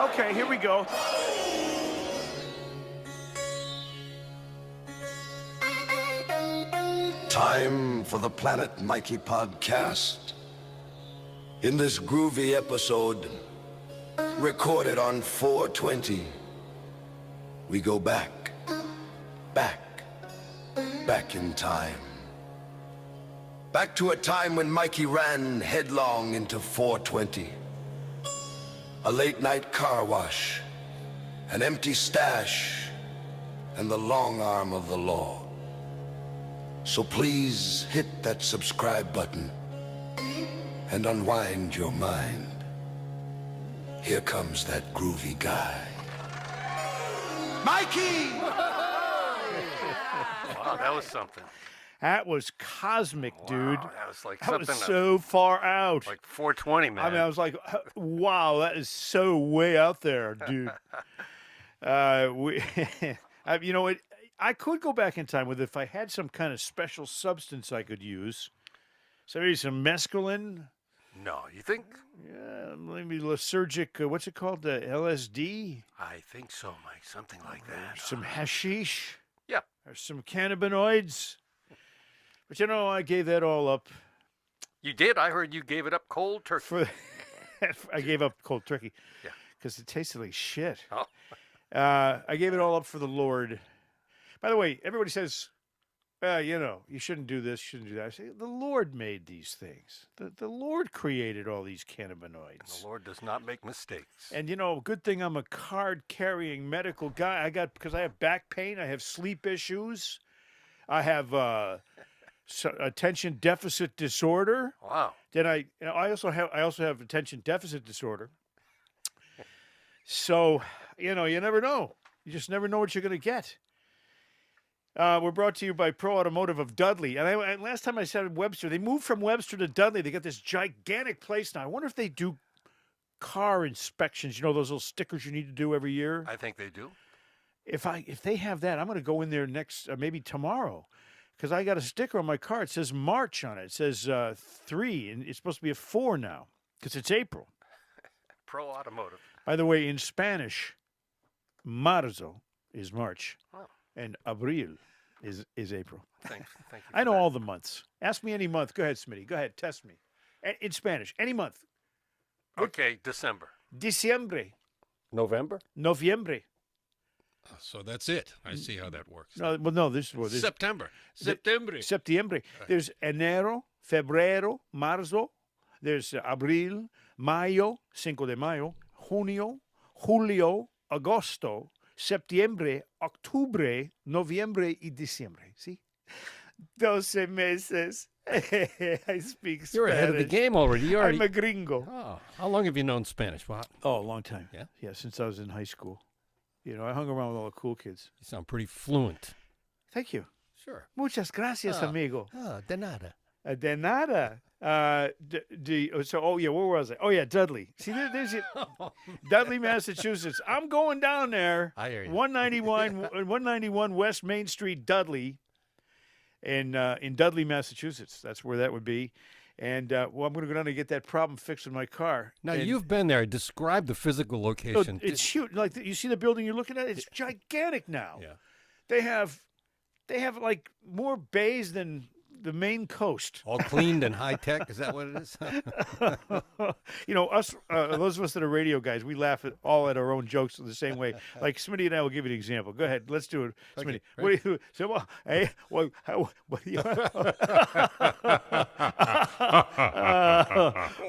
Okay, here we go. Time for the Planet Mikey podcast. In this groovy episode, recorded on 420, we go back in time. Back to a time when Mikey ran headlong into 420. A late-night car wash, an empty stash, and the long arm of the law. So please hit that subscribe button and unwind your mind. Here comes that groovy guy. Mikey! Wow, that was something. That was cosmic, dude. Wow, that was like That something was so far out. like 420, man. I mean, I was like, wow, that is so way out there, dude. You know, I could go back in time with it if I had some kind of special substance I could use. So maybe some mescaline. No, you think? Yeah, maybe lysergic, what's it called? LSD? I think so, Mike. Something like that. Some hashish? Yeah. Or some cannabinoids? But you know, I gave that all up. You did? I heard you gave it up cold turkey. I gave up cold turkey. Yeah. Because it tasted like shit. Oh. I gave it all up for the Lord. By the way, everybody says, you know, you shouldn't do this, you shouldn't do that. I say, the Lord made these things. The Lord created all these cannabinoids. And the Lord does not make mistakes. And, you know, good thing I'm a card-carrying medical guy. Because I have back pain, I have sleep issues, I have attention deficit disorder. Wow. Then I also have attention deficit disorder. So, you know, you never know. You just never know what you're going to get. We're brought to you by Pro Automotive of Dudley. And last time I said Webster, they moved from Webster to Dudley. They got this gigantic place now. I wonder if they do car inspections. You know, those little stickers you need to do every year? I think they do. If they have that, I'm going to go in there maybe tomorrow. Because I got a sticker on my car. It says March on it. It says 3, and it's supposed to be a 4 now. Because it's April. Pro Automotive. By the way, in Spanish, marzo is March. Wow. And abril is April. Thank you. I know all the months. Ask me any month. Go ahead, Smitty. Go ahead. Test me. In Spanish, any month. Okay, December. Diciembre. November? Noviembre. So that's it. I see how that works. No, well, no, this is September. Septiembre. There's enero, febrero, marzo. There's abril, mayo, Cinco de Mayo, junio, julio, agosto, septiembre, octubre, noviembre, y diciembre. See? 12 meses. I speak Spanish. You're ahead of the game already. I'm a gringo. Oh, how long have you known Spanish? Well, Oh, a long time. Yeah? Yeah, since I was in high school. You know, I hung around with all the cool kids. you sound pretty fluent. Thank you. Sure. Muchas gracias, amigo. Oh, de nada. De nada. Where was I? Oh, yeah, Dudley. See, there's it. Dudley, Massachusetts. I'm going down there. I hear you. 191 West Main Street, Dudley, in Dudley, Massachusetts. That's where that would be. And, I'm going to go down and get that problem fixed in my car. Now, And- you've been there. Describe the physical No, location. it's huge. Like, you see the building you're looking at? It's gigantic now. Yeah. They have like more bays than the Maine coast. All cleaned and high tech. Is that what it is? You know, us, those of us that are radio guys, we laugh at our own jokes in the same way. Like Smitty and I will give you an example. Go ahead, let's do it, Smitty. Okay, What do you? So, well, hey, what do you?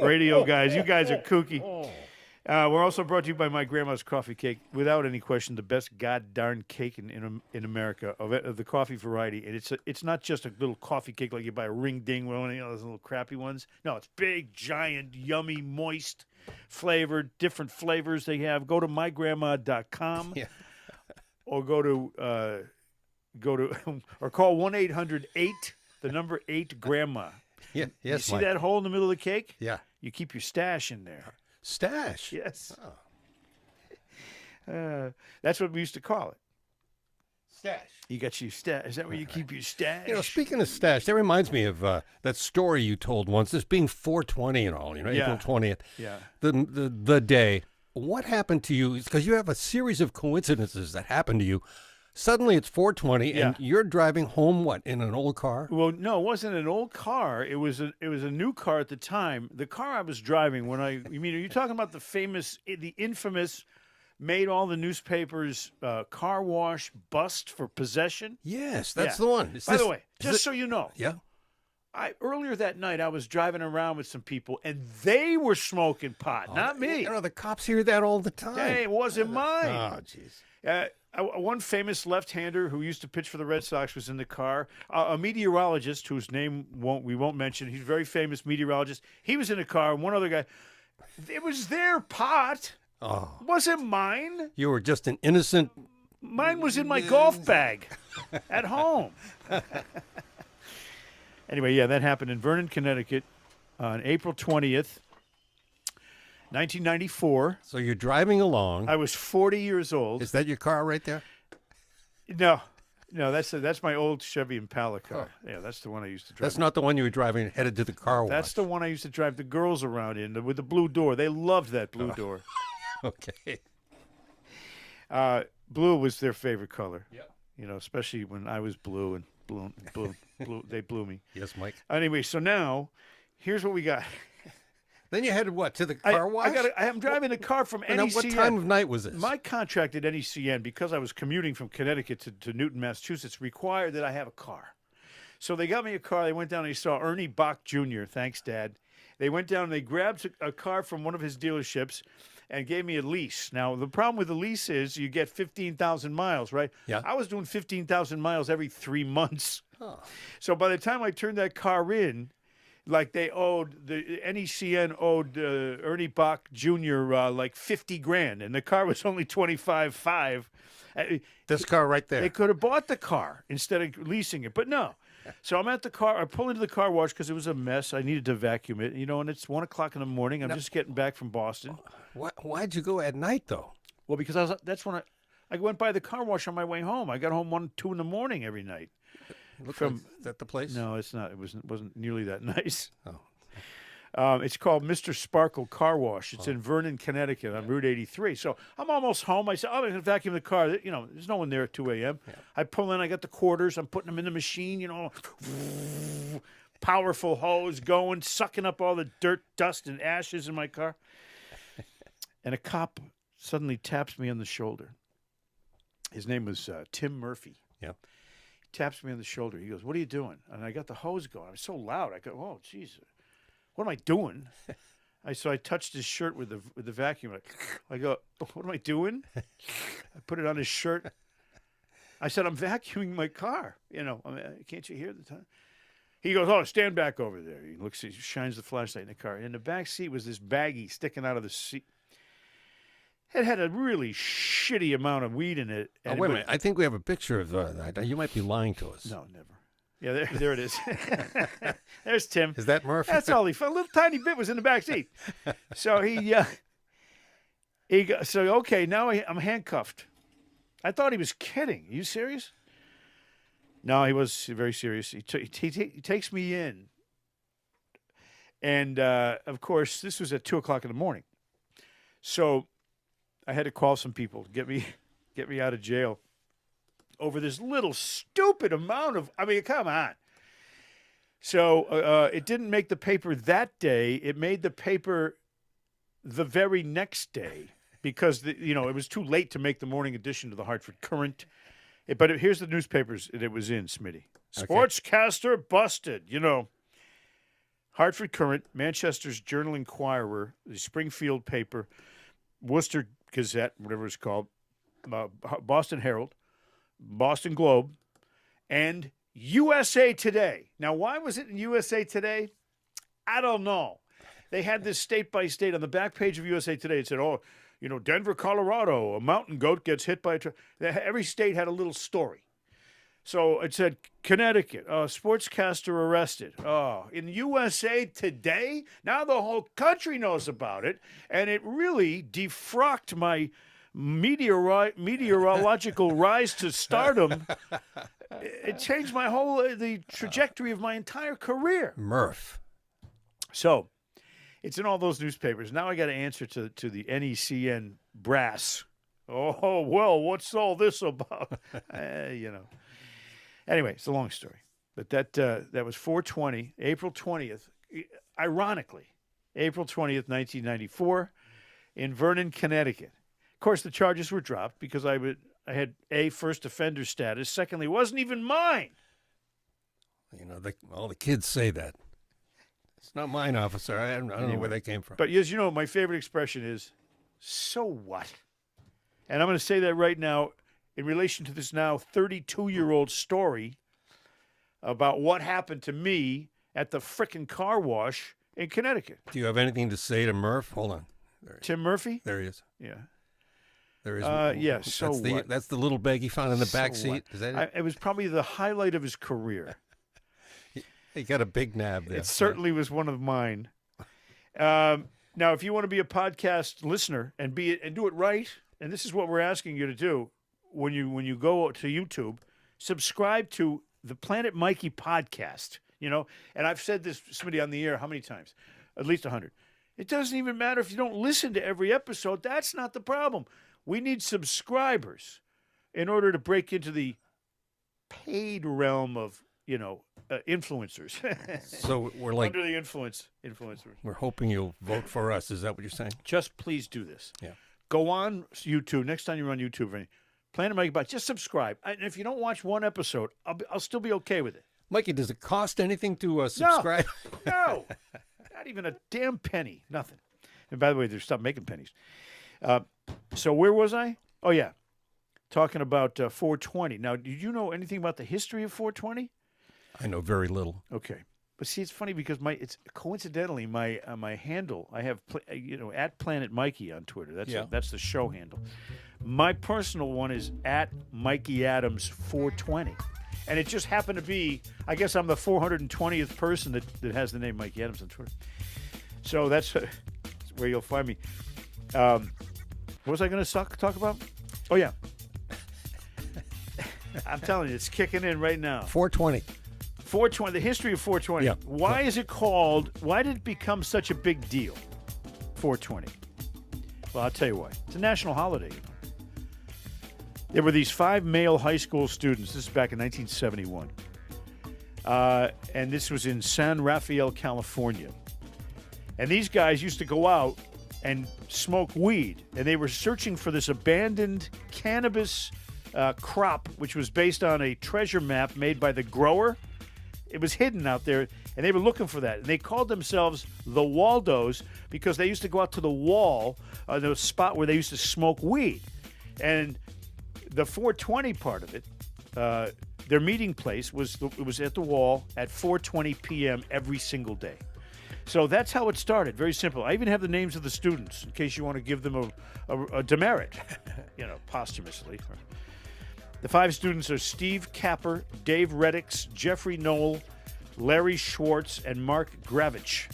Radio guys, you guys are kooky. We're also brought to you by My Grandma's Coffee Cake. Without any question, the best god-darn cake in America of the coffee variety. And it's not just a little coffee cake like you buy a ring-ding one, you know, those little crappy ones. No, it's big, giant, yummy, moist, flavored, different flavors they have. Go to mygrandma.com Yeah. or go to or call 1-800-8, the number 8 grandma. Yeah. You Yes, see Mike. that hole in the middle of the cake? Yeah. You keep your stash in there. Stash. Yes. That's what we used to call it. Stash. You got your stash. Is that where you keep your stash? You know, speaking of stash, that reminds me of that story you told once. This being 420 and all, Yeah. April 20th. Yeah. The day. What happened to you? Because you have a series of coincidences that happened to you. Suddenly it's 420 and you're driving home, what, in an old car? Well, no, it wasn't an old car. It was a new car at the time. The car I was driving when you mean, are you talking about the infamous, made all the newspapers, car wash bust for possession? Yes, that's Yeah. the one. By the way, just so you know, Yeah. earlier that night I was driving around with some people and they were smoking pot, not me. You know, the cops hear that all the time. Hey, it wasn't mine. Oh, jeez. One famous left-hander who used to pitch for the Red Sox was in the car. A meteorologist whose name we won't mention. He's a very famous meteorologist. He was in the car. And one other guy. It was their pot. Oh. Wasn't mine. You were just an innocent. Mine was in my golf bag at home. Anyway, yeah, that happened in Vernon, Connecticut on April 20th, 1994. So you're driving along. I was 40 years old. Is that your car right there? No, that's my old Chevy Impala car. Yeah, that's the one I used to drive. That's not the one you were driving headed to the car wash. That's the one I used to drive the girls around in with the blue door. They loved that blue door. Okay. Blue was their favorite color. Yep. You know, especially when I was blue and blue. They blew me. Yes, Mike. Anyway, so now here's what we got. Then you headed what, to the car wash? I'm driving the car from Now, NECN. what time of night was this? My contract at NECN, because I was commuting from Connecticut to Newton, Massachusetts, required that I have a car. So they got me a car. They went down and they saw Ernie Bach Jr. Thanks, Dad. They went down and they grabbed a car from one of his dealerships and gave me a lease. Now, the problem with the lease is you get 15,000 miles, right? Yeah. I was doing 15,000 miles every 3 months. Oh. So by the time I turned that car in, like the NECN owed Ernie Bach Jr. Like $50,000, and the car was only $25,500. This car right there. They could have bought the car instead of leasing it, but no. So I'm at the car. I pull into the car wash because it was a mess. I needed to vacuum it, and it's 1 o'clock in the morning. I'm just getting back from Boston. Why'd you go at night, though? Well, because that's when I went by the car wash on my way home. I got home 1, 2 in the morning every night. Is that the place? No, it's not. It wasn't nearly that nice. Oh. It's called Mr. Sparkle Car Wash. It's in Vernon, Connecticut on Route 83. So I'm almost home. I said, I'm going to vacuum the car. There's no one there at 2 a.m. Yeah. I pull in. I got the quarters. I'm putting them in the machine, powerful hose going, sucking up all the dirt, dust, and ashes in my car. And a cop suddenly taps me on the shoulder. His name was Tim Murphy. Yeah. Taps me on the shoulder. He goes, "What are you doing?" And I got the hose going. I'm so loud. I go, "Oh, jeez, what am I doing?" So I touched his shirt with the vacuum. I go, "What am I doing?" I put it on his shirt. I said, "I'm vacuuming my car. Can't you hear the time?" He goes, "Oh, stand back over there." He shines the flashlight in the car. In the back seat was this baggie sticking out of the seat. It had a really shitty amount of weed in it. Wait a minute. I think we have a picture of that. You might be lying to us. No, never. Yeah, there it is. There's Tim. Is that Murphy? That's all he found. A little tiny bit was in the back seat. So okay, now I'm handcuffed. I thought he was kidding. Are you serious? No, he was very serious. He takes me in. And, of course, this was at 2 o'clock in the morning. So I had to call some people to get me out of jail over this little stupid amount of, come on. So it didn't make the paper that day. It made the paper the very next day because, it was too late to make the morning edition of the Hartford Courant. But here's the newspapers that it was in, Smitty. Okay. Sportscaster busted, Hartford Courant, Manchester's Journal Inquirer, the Springfield paper, Worcester Gazette, whatever it's called, Boston Herald, Boston Globe, and USA Today. Now, why was it in USA Today? I don't know. They had this state by state on the back page of USA Today. It said, Denver, Colorado, a mountain goat gets hit by a truck. Every state had a little story. So it said, Connecticut, sportscaster arrested. Oh, in USA Today? Now the whole country knows about it. And it really defrocked my meteorological rise to stardom, it changed the trajectory of my entire career. Murph. So it's in all those newspapers. Now I got to answer to the NECN brass. Oh, well, what's all this about? Anyway, it's a long story. But that was 4/20, April 20th, ironically, April 20th, 1994, in Vernon, Connecticut. Of course, the charges were dropped because I had A, first offender status. Secondly, it wasn't even mine. All the kids say that. It's not mine, officer. I don't know where they came from. But as you know, my favorite expression is, so what? And I'm going to say that right now in relation to this now 32-year-old story about what happened to me at the frickin' car wash in Connecticut. Do you have anything to say to Murph? Hold on. Tim Murphy? There he is. Yeah. There is. Yeah, so what? That's the little bag he found in the back seat. What? Is that it? It was probably the highlight of his career. He got a big nab there. It certainly was one of mine. Now, if you want to be a podcast listener and do it right, and this is what we're asking you to do when you go to YouTube, subscribe to the Planet Mikey podcast. And I've said this, Smitty, on the air how many times? At least 100. It doesn't even matter if you don't listen to every episode. That's not the problem. We need subscribers in order to break into the paid realm of, influencers. So we're like under the influencers. We're hoping you'll vote for us. Is that what you're saying? Just please do this. Yeah. Go on YouTube. Next time you're on YouTube, Planet Mikey, just subscribe. And if you don't watch one episode, I'll still be okay with it. Mikey, does it cost anything to subscribe? No. Not even a damn penny. Nothing. And by the way, they've stopped making pennies. So where was I? Oh, yeah. Talking about 420. Now, did you know anything about the history of 420? I know very little. Okay. But see, it's funny because it's coincidentally my handle. I have at Planet Mikey on Twitter. That's the show handle. My personal one is at Mikey Adams 420, and it just happened to be. I guess I'm the 420th person that has the name Mikey Adams on Twitter. So that's where you'll find me. What was I going to talk about? Oh yeah, I'm telling you, it's kicking in right now. 420. 420, the history of 420. Yeah. Why did it become such a big deal, 420? Well, I'll tell you why. It's a national holiday. There were these 5 male high school students. This is back in 1971. And this was in San Rafael, California. And these guys used to go out and smoke weed. And they were searching for this abandoned cannabis crop, which was based on a treasure map made by the grower. It was hidden out there, and they were looking for that. And they called themselves the Waldos because they used to go out to the wall, the spot where they used to smoke weed. And the 420 part of it, their meeting place was at the wall at 4:20 p.m. every single day. So that's how it started. Very simple. I even have the names of the students in case you want to give them a demerit, posthumously. The 5 students are Steve Capper, Dave Reddix, Jeffrey Knoll, Larry Schwartz, and Mark Gravich.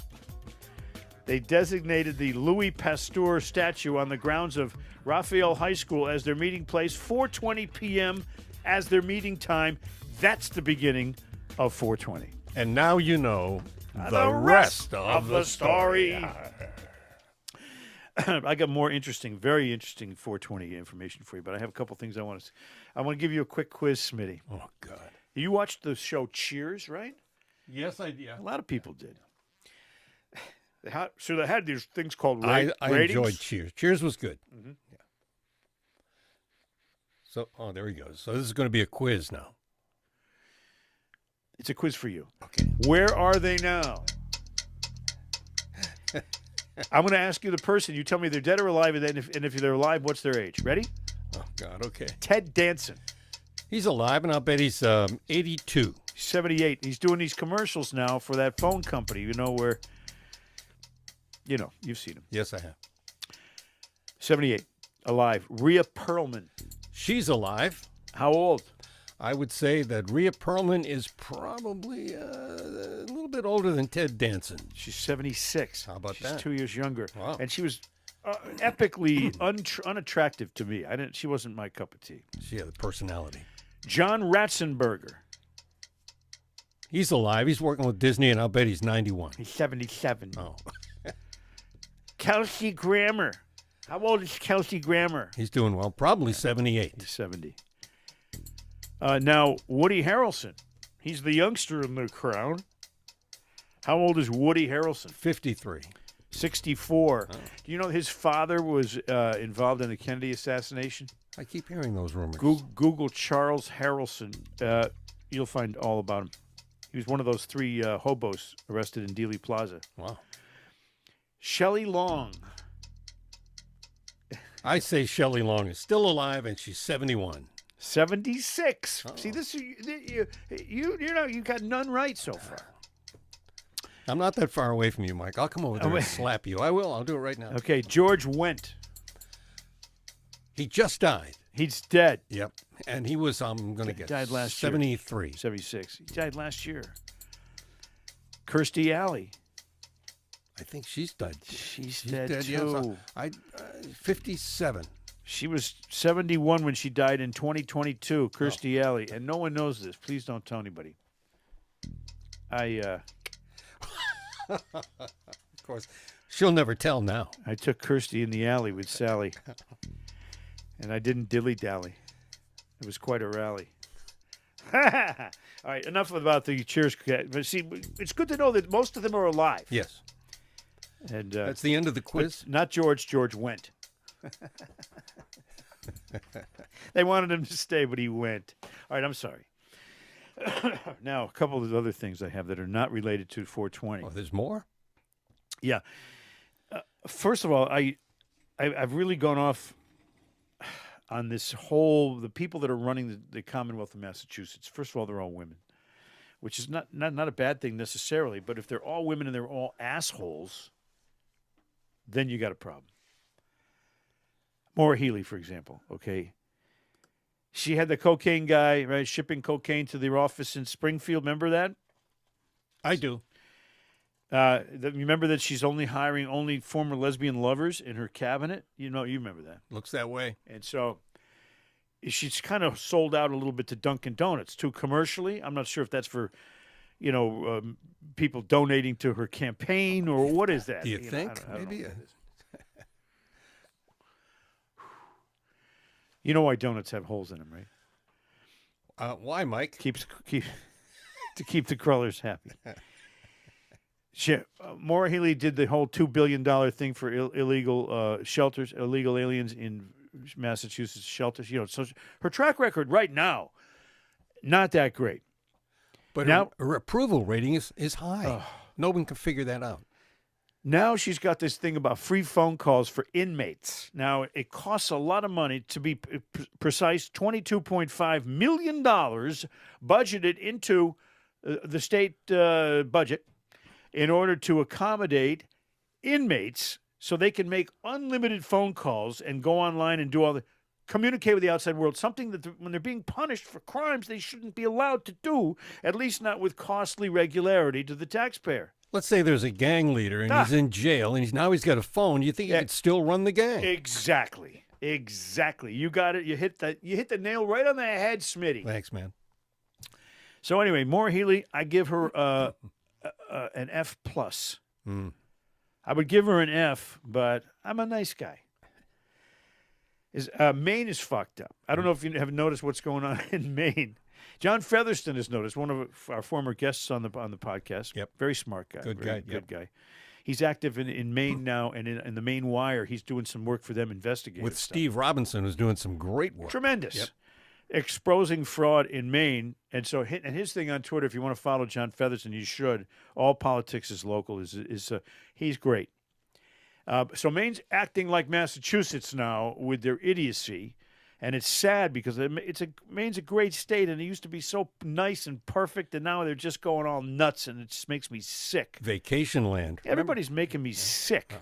They designated the Louis Pasteur statue on the grounds of Raphael High School as their meeting place, 4:20 p.m. as their meeting time. That's the beginning of 420. And now you know the rest of the story. I got more very interesting 420 information for you, but I have a couple things I want to give you a quick quiz, Smitty. Oh, God. You watched the show Cheers, right? Yes, I did. A lot of people did. So they had these things called I ratings. enjoyed Cheers. Cheers was good. Mm-hmm. Yeah. So, there he goes. So this is going to be a quiz now. It's a quiz for you. Okay. Where are they now? I'm going to ask you the person. You tell me they're dead or alive, and if they're alive, what's their age? Ready? Oh, God, okay. Ted Danson. He's alive, and I'll bet he's 82. 78. He's doing these commercials now for that phone company, where, you've seen him. Yes, I have. 78. Alive. Rhea Perlman. She's alive. How old? I would say that Rhea Perlman is probably a little bit older than Ted Danson. She's 76. How about She's that? 2 years younger. Wow. And she was epically unattractive to me. She wasn't my cup of tea. She had a personality. John Ratzenberger. He's alive. He's working with Disney, and I'll bet he's 91. He's 77. Oh, Kelsey Grammer. How old is Kelsey Grammer? he's doing well. Probably 78. He's 70. Now, Woody Harrelson. He's the youngster in the crowd. How old is Woody Harrelson? 53. 64. Do you know his father was involved in the Kennedy assassination? I keep hearing those rumors. Google Charles Harrelson. You'll find all about him. He was one of those 3 hobos arrested in Dealey Plaza. Wow. Shelley Long. I say Shelley Long is still alive, and she's 71. 76. See, this you got none right so far. I'm not that far away from you, Mike. I'll come over there and slap you. I will. I'll do it right now. Okay, George Wendt. He just died. He's dead. Yep. And he was, I'm going to guess, Died last year. 73. 76. He died last year. Kirstie Alley. I think she's dead. She's dead yes. too. 57. She was 71 when she died in 2022, Kirstie Alley. And no one knows this. Please don't tell anybody. Of course, she'll never tell now. I took Kirstie in the alley with Sally. And I didn't dilly-dally. It was quite a rally. All right, enough about the Cheers. But see, it's good to know that most of them are alive. Yes. And That's the end of the quiz. not George. George went. They wanted him to stay, but he went. All right, I'm sorry. Now, a couple of other things I have that are not related to 420. Oh, there's more? Yeah. First of all, I've really gone off on this the people that are running the Commonwealth of Massachusetts. First of all, they're all women, which is not a bad thing necessarily. But if they're all women and they're all assholes, then you got a problem. Maura Healey, for example, okay? She had the cocaine guy, right, shipping cocaine to their office in Springfield. Remember that? I do. Remember that she's only hiring former lesbian lovers in her cabinet? You remember that. Looks that way. And so she's kind of sold out a little bit to Dunkin' Donuts, too, commercially. I'm not sure if that's for, people donating to her campaign or what is that? Do you think? I don't Maybe. know You know why donuts have holes in them, right? Why, Mike? To keep the crawlers happy. Maura Healey did the whole $2 billion thing for illegal shelters, illegal aliens in Massachusetts shelters. So her track record right now, not that great. But now her approval rating is high. No one can figure that out. Now she's got this thing about free phone calls for inmates. Now, it costs a lot of money, to be precise, $22.5 million budgeted into the state budget in order to accommodate inmates so they can make unlimited phone calls and go online and do communicate with the outside world, something that when they're being punished for crimes they shouldn't be allowed to do, at least not with costly regularity to the taxpayer. Let's say there's a gang leader and he's in jail and he's got a phone. You think he could still run the gang? Exactly. You got it. You hit the nail right on the head, Smitty. Thanks, man. So anyway, Maura Healey, I give her an F+. I would give her an F, but I'm a nice guy. Maine is fucked up. I don't know if you have noticed what's going on in Maine. John Featherston has noticed, one of our former guests on the podcast. Yep. Very smart guy. Good guy. He's active in Maine now, and in the Maine Wire, he's doing some work for them investigating. With Steve Robinson, who's doing some great work. Tremendous. Yep. Exposing fraud in Maine. And so his thing on Twitter, if you want to follow John Featherston, you should. All politics is local. He's great. So Maine's acting like Massachusetts now with their idiocy. And it's sad because Maine's a great state, and it used to be so nice and perfect, and now they're just going all nuts, and it just makes me sick. Vacation land. Everybody's making me sick.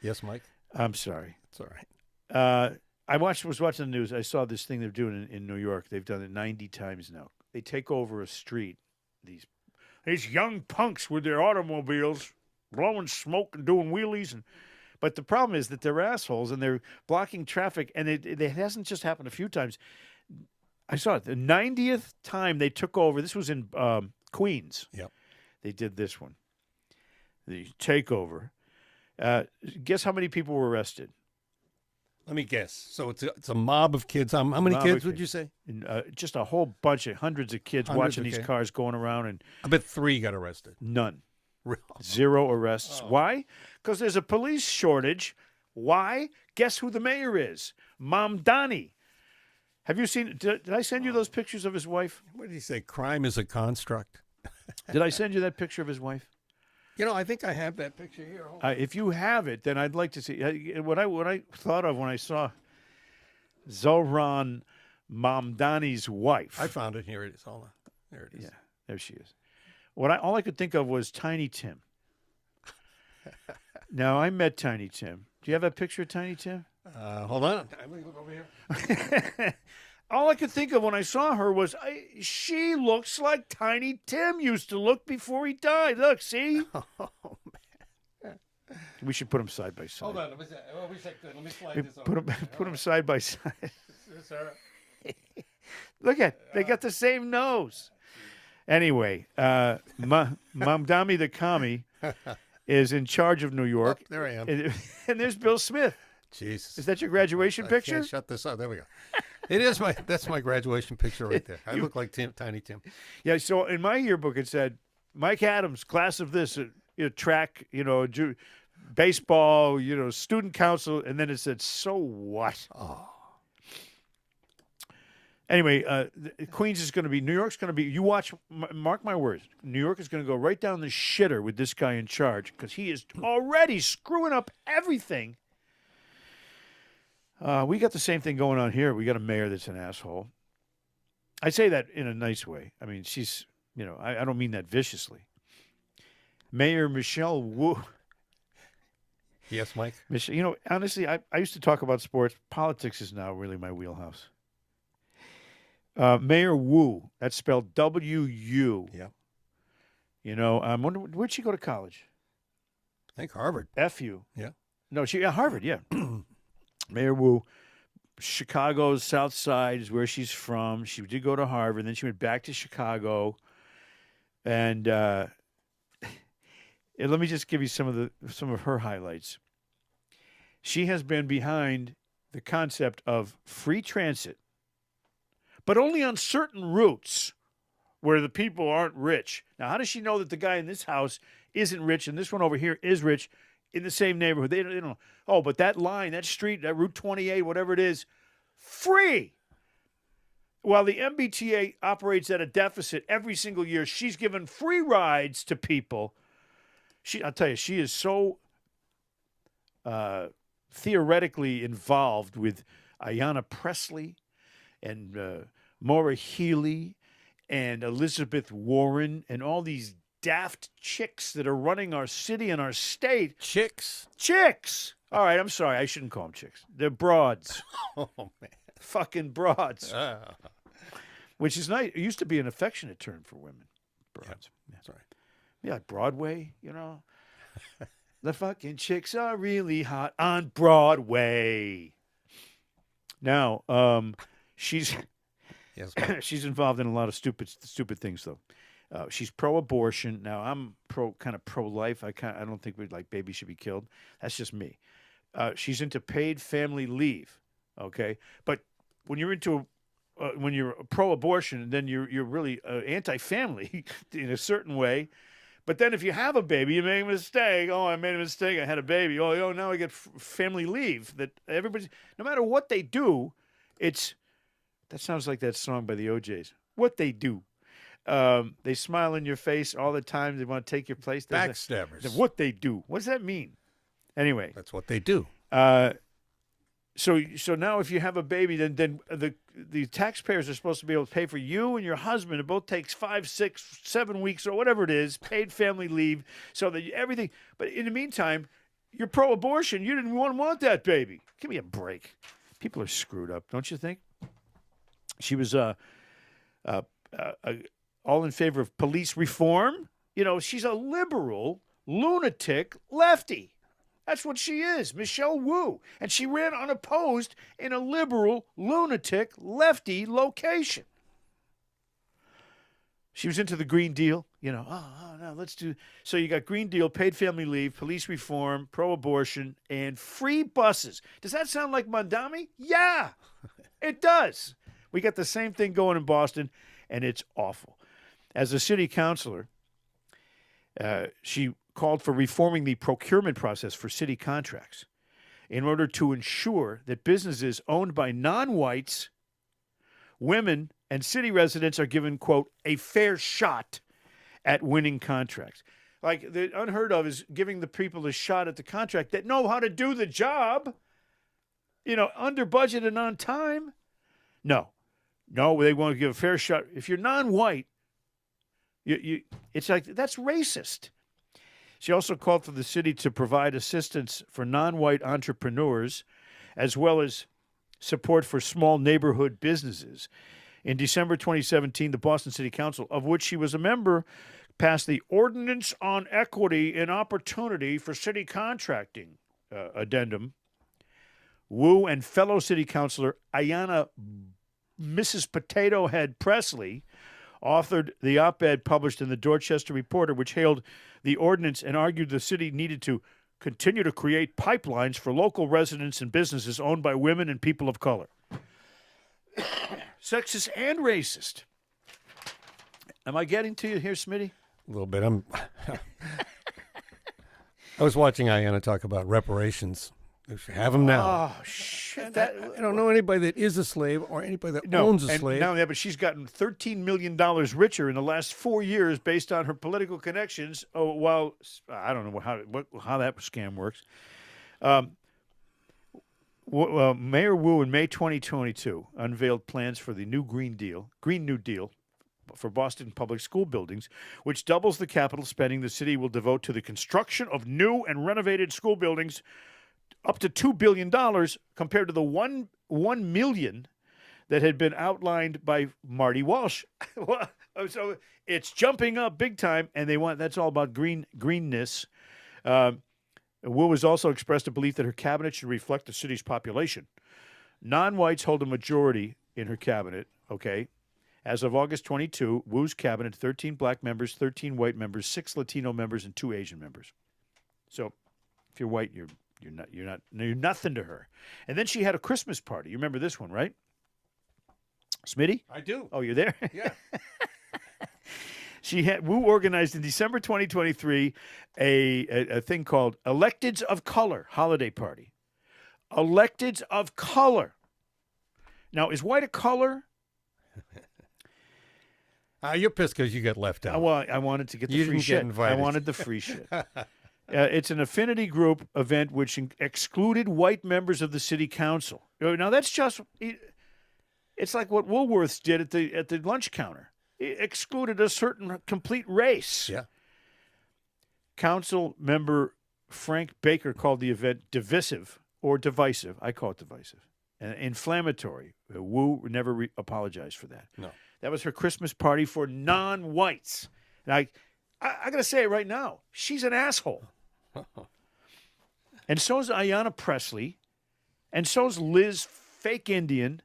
Yes, Mike? I'm sorry. It's all right. I was watching the news. I saw this thing they're doing in New York. They've done it 90 times now. They take over a street. These young punks with their automobiles blowing smoke and doing wheelies. But the problem is that they're assholes and they're blocking traffic. And it hasn't just happened a few times. I saw it. The 90th time they took over, this was in Queens. Yep. They did this one. The takeover. Guess how many people were arrested? Let me guess. So it's a mob of kids. How many Mob kids of would you say? And, just a whole bunch of hundreds of kids Hundreds, watching these okay. cars going around, and I bet 3 got arrested. none. Really? 0 arrests. Oh. Why? Because there's a police shortage. Why? Guess who the mayor is? Mamdani. Have you seen? Did I send you those pictures of his wife? What did he say? Crime is a construct. Did I send you that picture of his wife? You know, I think I have that picture here. Hold on. If you have it, then I'd like to see what I thought of when I saw Zohran Mamdani's wife. I found it. Here it is. Hold on. There it is. Yeah, there she is. All I could think of was Tiny Tim. Now I met Tiny Tim. Do you have a picture of Tiny Tim? Hold on. Let me look over here. All I could think of when I saw her was, she looks like Tiny Tim used to look before he died. Look, see? Oh, man. We should put them side by side. Hold on. Let me slide this Put them side by side. Sarah. Look they got the same nose. Anyway, Mamdani the commie is in charge of New York. Oh, there I am. And there's Bill Smith. Jesus. Is that your graduation I picture? can't shut this up. There we go. That's my graduation picture right there. I look like Tiny Tim. Yeah, so in my yearbook it said, Mike Adams, class of this, track, baseball, student council, and then it said, so what? Oh. Anyway, Queens is going to be, New York's going to be, you watch, mark my words, New York is going to go right down the shitter with this guy in charge because he is already screwing up everything. We got the same thing going on here. We got a mayor that's an asshole. I say that in a nice way. I mean, she's, I don't mean that viciously. Mayor Michelle Wu. Yes, Mike. Honestly, I used to talk about sports. Politics is now really my wheelhouse. Mayor Wu, that's spelled W-U. Yeah. Where'd she go to college? I think Harvard. F-U. Yeah. No, Harvard, yeah. Mayor Wu, Chicago's South Side is where she's from. She did go to Harvard, then she went back to Chicago. And let me just give you some of her highlights. She has been behind the concept of free transit, but only on certain routes where the people aren't rich. Now, how does she know that the guy in this house isn't rich and this one over here is rich in the same neighborhood? They don't know. Oh, but that line, that street, that Route 28, whatever it is, free. While the MBTA operates at a deficit every single year, she's given free rides to people. I'll tell you, she is so theoretically involved with Ayanna Pressley and Maura Healey and Elizabeth Warren and all these daft chicks that are running our city and our state. Chicks. All right, I'm sorry. I shouldn't call them chicks. They're broads. Oh, man. Fucking broads. Which is nice. It used to be an affectionate term for women. Broads. Yeah. That's right. Yeah, Broadway, The fucking chicks are really hot on Broadway. Now, she's Yes. she's involved in a lot of stupid things, though. She's pro-abortion. Now, I'm kind of pro-life. I don't think babies should be killed. That's just me. She's into paid family leave. Okay, but when you're when you're pro-abortion, then you're really anti-family in a certain way. But then if you have a baby, you make a mistake. Oh, I made a mistake. I had a baby. Oh, now I get family leave. That everybody, no matter what they do, that sounds like that song by the OJs. What they do. They smile in your face all the time. They want to take your place. Backstabbers. What they do. What does that mean? Anyway. That's what they do. So now if you have a baby, then the taxpayers are supposed to be able to pay for you and your husband. It both takes 5, 6, 7 weeks or whatever it is, paid family leave, so that everything. But in the meantime, you're pro-abortion. You didn't want that baby. Give me a break. People are screwed up, don't you think? She was all in favor of police reform. She's a liberal, lunatic lefty. That's what she is, Michelle Wu. And she ran unopposed in a liberal, lunatic, lefty location. She was into the Green Deal. No, let's do. So you got Green Deal, paid family leave, police reform, pro-abortion, and free buses. Does that sound like Mondami? Yeah, it does. We got the same thing going in Boston, and it's awful. As a city councilor, she called for reforming the procurement process for city contracts in order to ensure that businesses owned by non-whites, women, and city residents are given, quote, a fair shot at winning contracts. Like, the unheard of is giving the people a shot at the contract that know how to do the job, under budget and on time. No, they want to give a fair shot. If you're non-white, it's like, that's racist. She also called for the city to provide assistance for non-white entrepreneurs, as well as support for small neighborhood businesses. In December 2017, the Boston City Council, of which she was a member, passed the Ordinance on Equity and Opportunity for City Contracting addendum. Wu and fellow city councilor Ayanna Mrs. Potato Head Presley authored the op-ed published in the Dorchester Reporter, which hailed the ordinance and argued the city needed to continue to create pipelines for local residents and businesses owned by women and people of color. Sexist and racist. Am I getting to you here, Smitty? A little bit. I was watching Ayanna talk about reparations. We should have them now. Oh, shit. I don't know anybody that is a slave or anybody that owns a slave. No, but she's gotten $13 million richer in the last 4 years based on her political connections. Oh, well, I don't know how that scam works. Mayor Wu in May 2022 unveiled plans for the new Green New Deal for Boston public school buildings, which doubles the capital spending the city will devote to the construction of new and renovated school buildings, up to $2 billion compared to the $1 million that had been outlined by Marty Walsh. So it's jumping up big time, and that's all about greenness. Wu has also expressed a belief that her cabinet should reflect the city's population. Non-whites hold a majority in her cabinet, okay? As of August 22, Wu's cabinet, 13 black members, 13 white members, 6 Latino members, and 2 Asian members. So if you're white, you're nothing to her. And then she had a Christmas party. You remember this one, right? Smitty? I do. Oh, you're there? Yeah. Wu organized in December 2023 a thing called Electeds of Color holiday party. Electeds of Color. Now, is white a color? You're pissed because you got left out. Well, I wanted to get the You free didn't shit. get invited. I wanted the free shit. It's an affinity group event which excluded white members of the city council. Now, that's just... It's like what Woolworths did at the lunch counter. It excluded a certain complete race. Yeah. Council member Frank Baker called the event divisive or divisive. I call it divisive. And inflammatory. Wu never apologized for that. No. That was her Christmas party for non-whites. And I got to say it right now. She's an asshole. And so is Ayanna Presley. And so is Liz Fake Indian.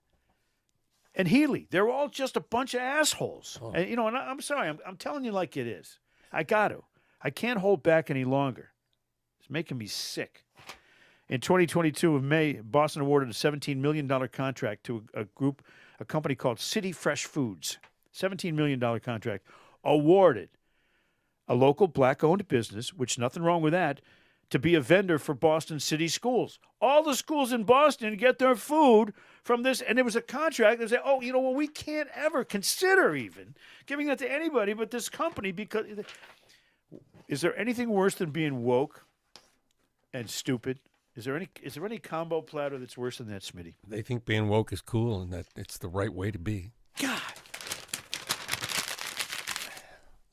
And Healy. They're all just a bunch of assholes. Oh. And, and I'm sorry. I'm telling you like it is. I got to. I can't hold back any longer. It's making me sick. In 2022 of May, Boston awarded a $17 million contract to a company called City Fresh Foods. $17 million contract awarded a local black-owned business, which nothing wrong with that, to be a vendor for Boston city schools. All the schools in Boston get their food from this, and there was a contract that said, we can't ever consider even giving that to anybody but this company because... Is there anything worse than being woke and stupid? Is there any combo platter that's worse than that, Smitty? They think being woke is cool and that it's the right way to be. God.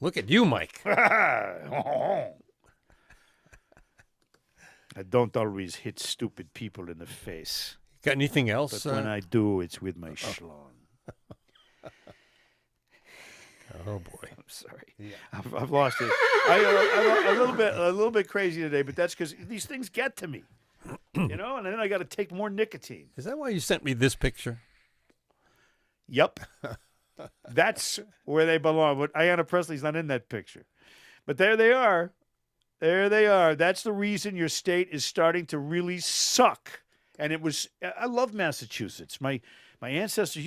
Look at you, Mike. I don't always hit stupid people in the face. Got anything else? But when I do, it's with my schlong. Oh, boy. I'm sorry. Yeah. I've lost it. I'm a little bit crazy today, but that's because these things get to me, and then I got to take more nicotine. Is that why you sent me this picture? Yep, that's where they belong. But Ayanna Presley's not in that picture, but there they are. There they are. That's the reason your state is starting to really suck. And I love Massachusetts. My ancestors,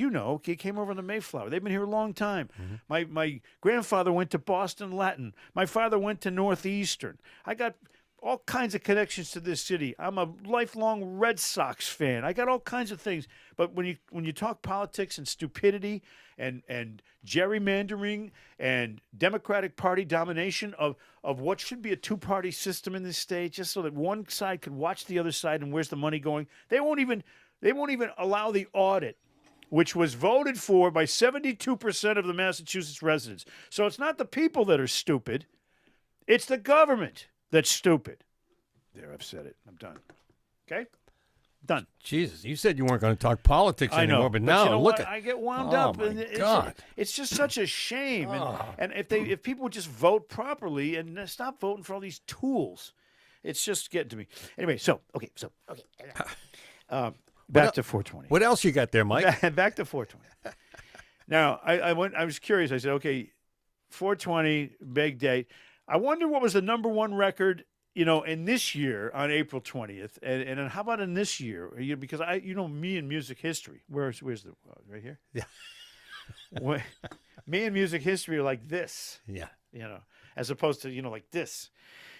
came over in the Mayflower. They've been here a long time. Mm-hmm. My grandfather went to Boston Latin. My father went to Northeastern. I got all kinds of connections to this city. I'm a lifelong Red Sox fan. I got all kinds of things. But when you talk politics and stupidity and gerrymandering and Democratic Party domination of what should be a two-party system in this state, just so that one side could watch the other side and where's the money going, they won't even allow the audit, which was voted for by 72% of the Massachusetts residents. So it's not the people that are stupid. It's the government that's stupid. There, I've said it. I'm done. Okay? Done. Jesus, you said you weren't going to talk politics anymore, know, but now you know look what? at. I get wound Oh, up. my And God. it's just such a shame. And if people would just vote properly and stop voting for all these tools, it's just getting to me. Anyway, okay. Back to 420. What else you got there, Mike? Back to 420. Now, I was curious. I said, okay, 420, big date. I wonder what was the number one record, in this year on April 20th. And how about in this year? Because me and music history. Where's the right here? Yeah. Me and music history are like this. Yeah. As opposed to, like this.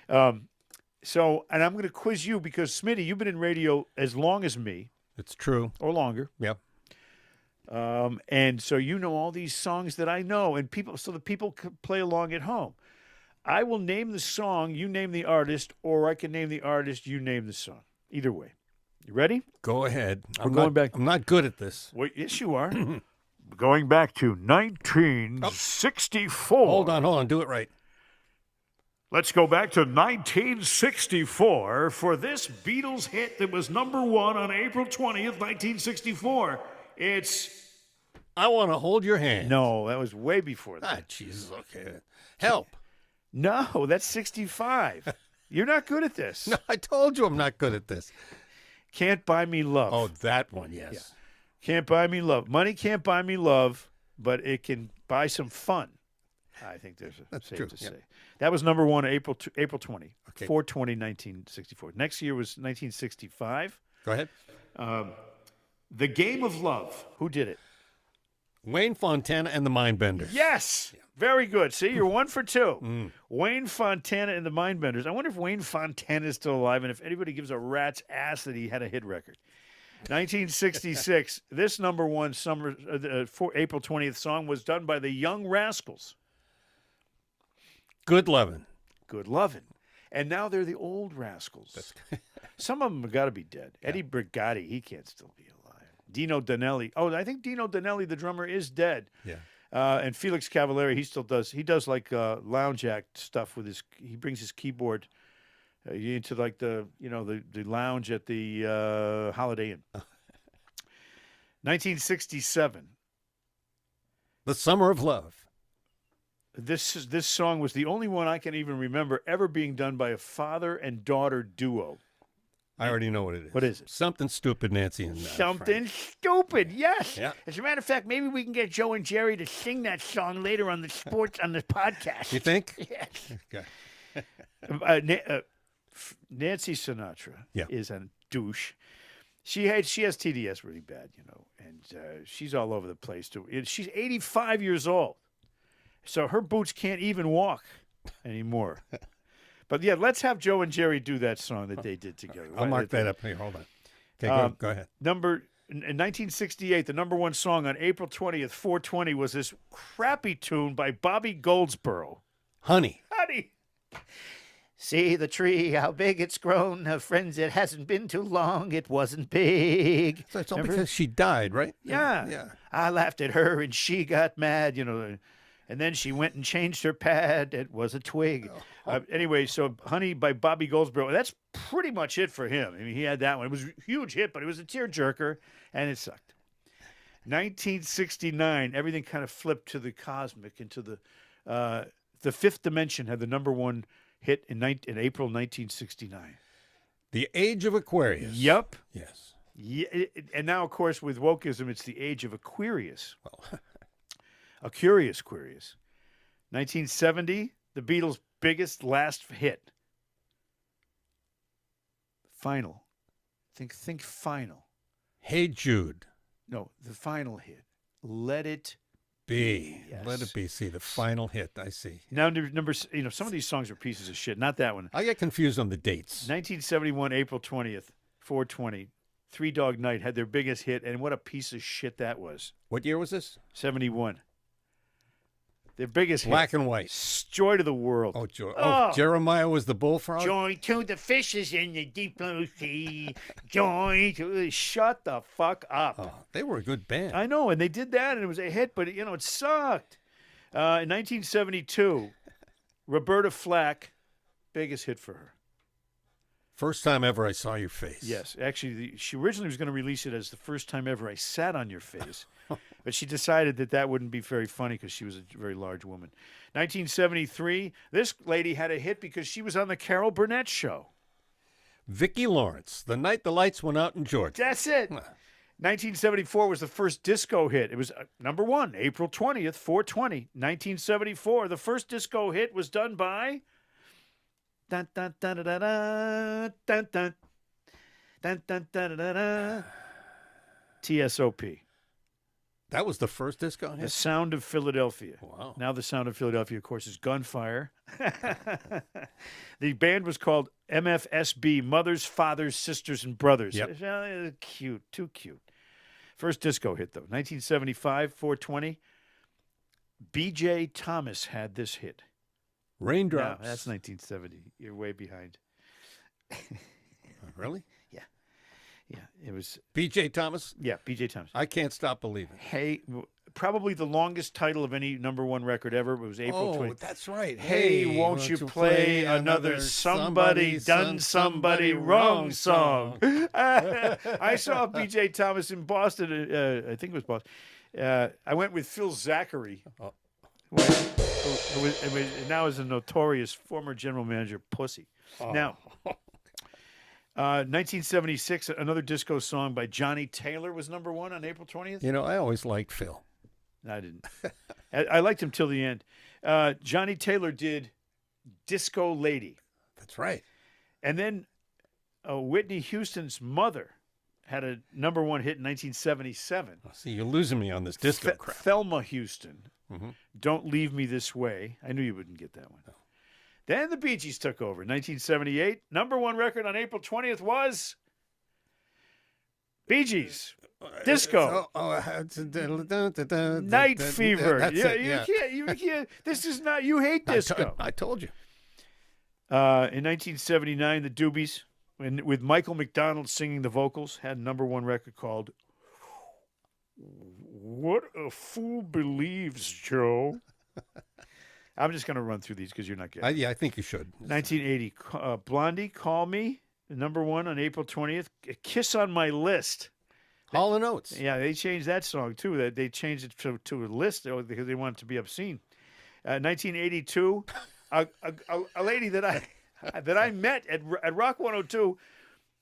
So, and I'm going to quiz you because, Smitty, you've been in radio as long as me. It's true. Or longer. Yep. And so you know all these songs that I know, and so the people could play along at home. I will name the song, you name the artist, or I can name the artist, you name the song. Either way. You ready? Go ahead. We're going back. I'm not good at this. Well, yes, you are. Going back to 1964. Hold on. Do it right. Let's go back to 1964 for this Beatles hit that was number one on April 20th, 1964. It's... I want to hold your hand. No, that was way before that. Ah, Jesus. Okay. Help. No, that's 65. You're not good at this. No, I told you I'm not good at this. Can't Buy Me Love. Oh, that one, yes. Yeah. Can't Buy Me Love. Money can't buy me love, but it can buy some fun. I think that's safe true. to say. That was number one April 20. Okay. 4/20, 1964. Next year was 1965. Go ahead. The Game of Love. Who did it? Wayne Fontana and the Mindbenders. Yes. Very good. See, you're 1 for 2. Wayne Fontana and the Mindbenders. I wonder if Wayne Fontana is still alive and if anybody gives a rat's ass that he had a hit record. 1966. This number one April 20th song was done by the Young Rascals. Good Lovin'. Good Lovin'. And now they're the Old Rascals. Some of them have got to be dead. Eddie Brigatti, he can't still be alive. Dino Danelli. Oh, I think Dino Danelli, the drummer, is dead. Yeah. And Felix Cavallari, he still does. He does like lounge act stuff with he brings his keyboard into like the lounge at the Holiday Inn. 1967. The Summer of Love. This song was the only one I can even remember ever being done by a father and daughter duo. I already know what it is. What is it? Something Stupid, Nancy and Something Frank. Stupid, yes. Yeah. As a matter of fact, maybe we can get Joe and Jerry to sing that song later on the podcast. You think? Yes. Okay. Nancy Sinatra Yeah. is a douche. She has TDS really bad, and she's all over the place too. She's 85 years old, so her boots can't even walk anymore. But yeah, let's have Joe and Jerry do that song that they did together. I'll mark that up here. Hold on. Okay, go ahead. In 1968, the number one song on April 20th, 420, was this crappy tune by Bobby Goldsboro. Honey. See the tree, how big it's grown. Friends, it hasn't been too long. It wasn't big. So it's all Remember? because she died, right? Yeah. Yeah. I laughed at her and she got mad, and then she went and changed her pad. It was a twig. Anyway, so Honey by Bobby Goldsboro. That's pretty much it for him. I mean, he had that one. It was a huge hit, but it was a tearjerker, and it sucked. 1969, everything kind of flipped to the cosmic and to the The Fifth Dimension had the number one hit in April 1969. The Age of Aquarius. Yep. Yes. Yeah, and now, of course, with wokeism, it's the age of Aquarius. Well, A Curious Aquarius. 1970, the Beatles' biggest last hit. Final. Think final. Hey Jude. No, the final hit. Let It B. Yes. Let it be. See, the final hit. I see. Now, some of these songs are pieces of shit. Not that one. I get confused on the dates. 1971, April 20th, 420. Three Dog Night had their biggest hit, and what a piece of shit that was. What year was this? 71. Their biggest Black hit. and white. Joy to the World. Oh, Jeremiah was the bullfrog? Joy to the fishes in the deep blue sea. Joy to... Shut the fuck up. Oh, they were a good band. I know, and they did that, and it was a hit, but, it sucked. In 1972, Roberta Flack, biggest hit for her. First time ever I saw your face. Yes, actually, she originally was going to release it as the first time ever I sat on your face, but she decided that wouldn't be very funny because she was a very large woman. 1973, this lady had a hit because she was on the Carol Burnett show. Vicki Lawrence, The Night the Lights Went Out in Georgia. That's it. 1974 was the first disco hit. It was number one, April 20th, 420. 1974, the first disco hit was done by... Dun, dun, dun, dun, dun, dun, dun, dun, dun, dun, dun, dun. TSOP. That was the first disco The hit? Sound of Philadelphia. Wow. Now the Sound of Philadelphia, of course, is Gunfire. The band was called MFSB, Mothers, Fathers, Sisters, and Brothers. Yep. Cute, too cute. First disco hit, though. 1975, 420. B.J. Thomas had this hit. Raindrops. No, that's 1970. You're way behind. Really? Yeah, it was. B.J. Thomas? Yeah, B.J. Thomas. I can't stop believing. Hey, probably the longest title of any number one record ever. It was April 20. That's right. Hey, won't you play another somebody done somebody wrong song? I saw B.J. Thomas in Boston. I think it was Boston. I went with Phil Zachary, who now is a notorious former general manager pussy. Now, 1976, another disco song by Johnny Taylor was number one on April 20th. You know, I always liked Phil. I didn't. I liked him till the end. Johnny Taylor did Disco Lady. That's right. And then Whitney Houston's mother had a number one hit in 1977. See, you're losing me on this disco crap. Thelma Houston, Mhm. Don't Leave Me This Way. I knew you wouldn't get that one. No. Then the Bee Gees took over. 1978, number one record on April 20th was Bee Gees. Disco. Night Fever. That's it, You can't. This is not. You hate disco. I told you. In 1979, the Doobies, with Michael McDonald singing the vocals, had a number one record called "What a Fool Believes," Joe. I'm just going to run through these because you're not getting. I think you should. 1980, Blondie, "Call Me," number one on April 20th. "A Kiss on My List." Hall and Oates. Yeah, they changed that song too. They changed it to a list because they wanted it to be obscene. 1982, a lady that I met at Rock 102.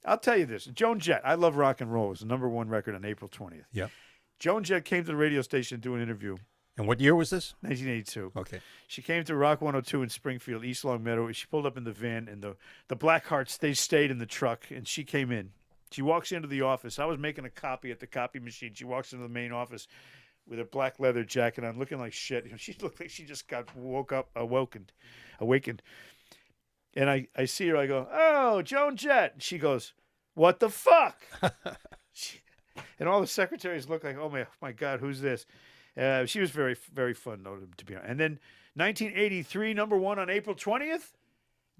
I'll tell you this: Joan Jett. I love rock and roll. It was the number one record on April 20th. Yep. Joan Jett came to the radio station to do an interview. And what year was this? 1982. Okay. She came to Rock 102 in Springfield, East Long Meadow. She pulled up in the van, and the Blackhearts, they stayed in the truck, and she came in. She walks into the office. I was making a copy at the copy machine. She walks into the main office with her black leather jacket on, looking like shit. She looked like she just got awakened. And I see her. I go, "Oh, Joan Jett." She goes, "What the fuck?" And all the secretaries look like, "Oh my God, who's this?" She was very, very fun, though, to be honest. And then 1983, number one on April 20th,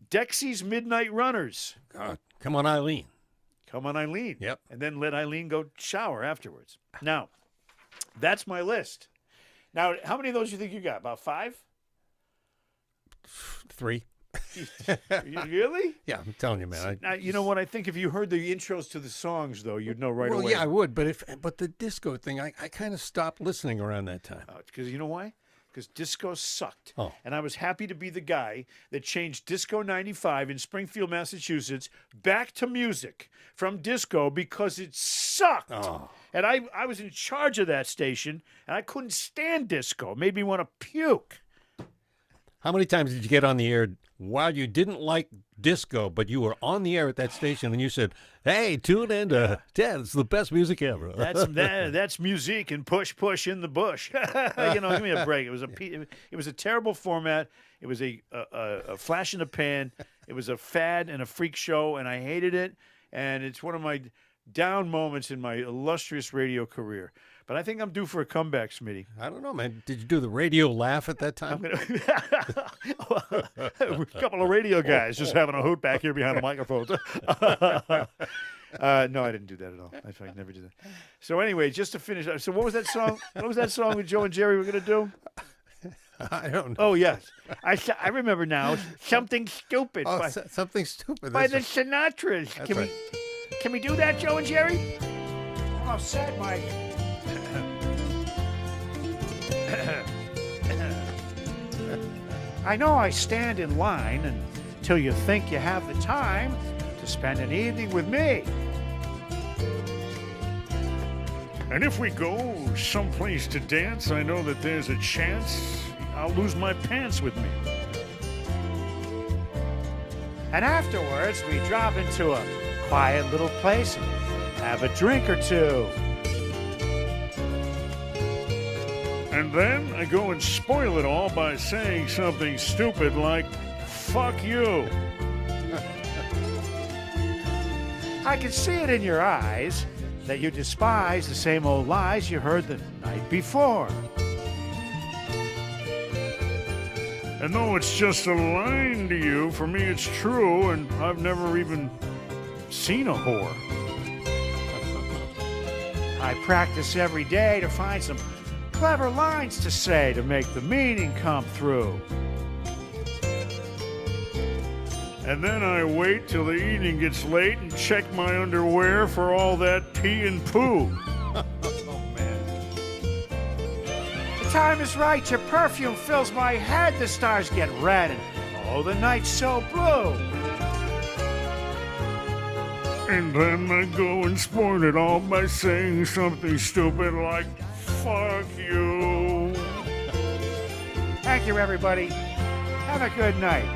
Dexy's Midnight Runners. God, come on, Eileen. Come on, Eileen. Yep. And then let Eileen go shower afterwards. Now, that's my list. Now, how many of those do you think you got? About 5? 3. Really? Yeah, I'm telling you, man. Now, you know what? I think if you heard the intros to the songs, though, you'd know right away. Yeah, I would. But the disco thing, I kind of stopped listening around that time. Because you know why? because disco sucked. Oh. And I was happy to be the guy that changed Disco 95 in Springfield, Massachusetts, back to music from disco because it sucked. Oh. And I was in charge of that station, and I couldn't stand disco. It made me want to puke. How many times did you get on the air while you didn't like disco, but you were on the air at that station and you said, "Hey, tune in to 10. It's the best music ever." That's music and push in the bush. Give me a break. It was a terrible format. It was a flash in the pan. It was a fad and a freak show, and I hated it. And it's one of my down moments in my illustrious radio career. But I think I'm due for a comeback, Smitty. I don't know, man. Did you do the radio laugh at that time? A couple of radio guys just having a hoot back here behind the microphones. No, I didn't do that at all. I never did that. So anyway, just to finish. So what was that song? What was that song that Joe and Jerry were going to do? I don't know. Oh, yes. I remember now. Something Stupid. Oh, something stupid. By That's the Sinatras. Can we do that, Joe and Jerry? Oh, sad Mike. I know I stand in line until you think you have the time to spend an evening with me. And if we go someplace to dance, I know that there's a chance I'll lose my pants with me. And afterwards, we drop into a quiet little place and have a drink or two. And then I go and spoil it all by saying something stupid like, "Fuck you." I can see it in your eyes that you despise the same old lies you heard the night before. And though it's just a line to you, for me it's true, and I've never even seen a whore. I practice every day to find some clever lines to say to make the meaning come through. And then I wait till the evening gets late and check my underwear for all that pee and poo. Oh, man. The time is right. Your perfume fills my head. The stars get red and, oh, the night's so blue. And then I go and spoil it all by saying something stupid like, "Fuck you." Thank you, everybody. Have a good night.